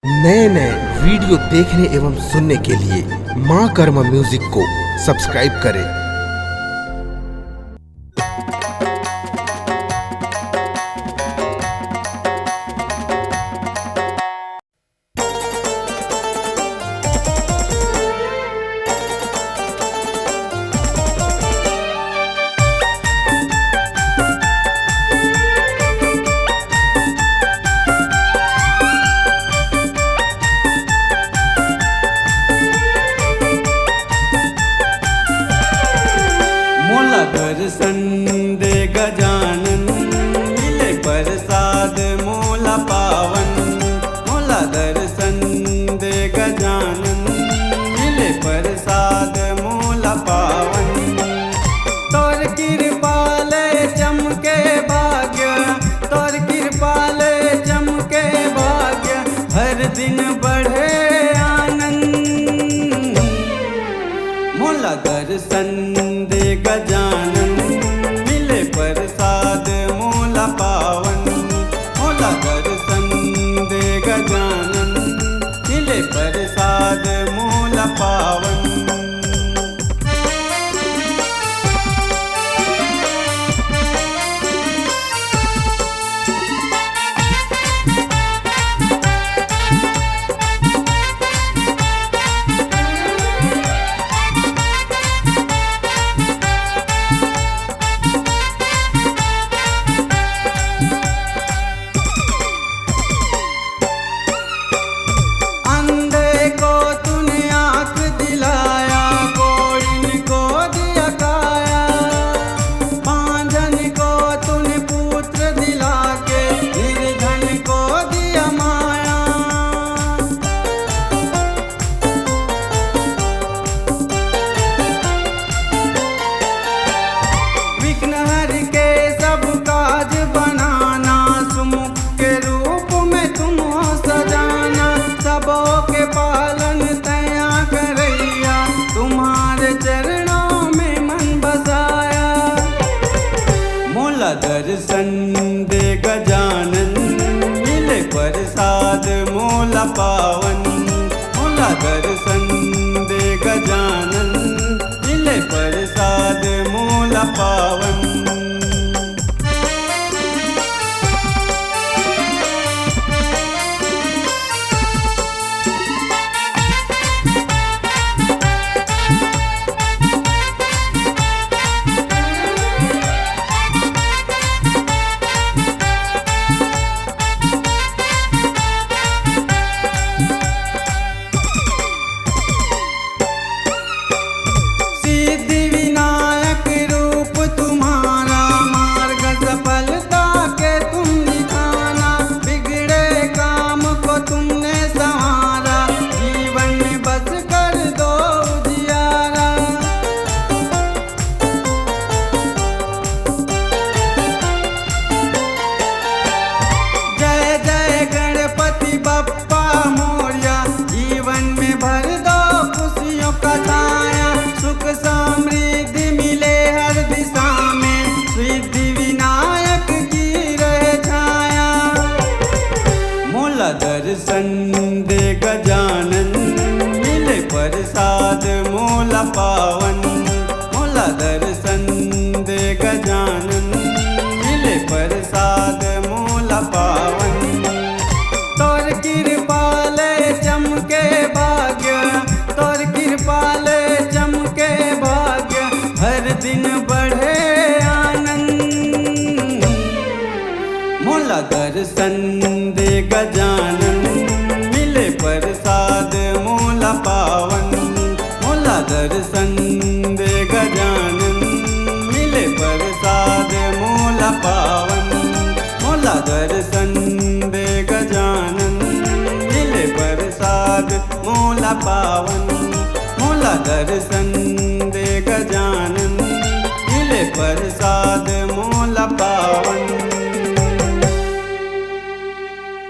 नए नए वीडियो देखने एवं सुनने के लिए माँ कर्मा म्यूजिक को सब्सक्राइब करें। दर्शन दे गजानन मिले प्रसाद मोला पावन। मोला दर्शन दे गजानन मिले प्रसाद मोला पावन। तोर कृपाले चमके भाग्य, तोर कृपाले चमके भाग्य, हर दिन बढ़े आनंद। मोला दर्शन दे गजानन मिले प्रसाद मोला पावन। मोला दर्शन दे गजानन मिले प्रसाद मोला पावन। के पालन तया करैया, तुम्हारे चरणों में मन बसाया। मोला दर्शन दे गजानन मिले प्रसाद मोला पावन। मोला दर्शन दे गजानन मिले प्रसाद मोला पावन। दर्शन दे गजानन मिले प्रसाद मोला पावन। मोला दर्शन दे गजानन मिले प्रसाद मोला पावन। तोर कृपाले चमके भाग्य, तोर कृपाले चमके भाग्य, हर दिन बढ़े आनंद। मोला दर्शन दे गजानन मिले प्रसाद मोला पावन। मोला दर्शन दे गजानन मिले प्रसाद मोला पावन। मोला दर्शन दे गजानन मिले प्रसाद मोला पावन। मोला दर्शन दे गजानन मिले प्रसाद मोला पावन।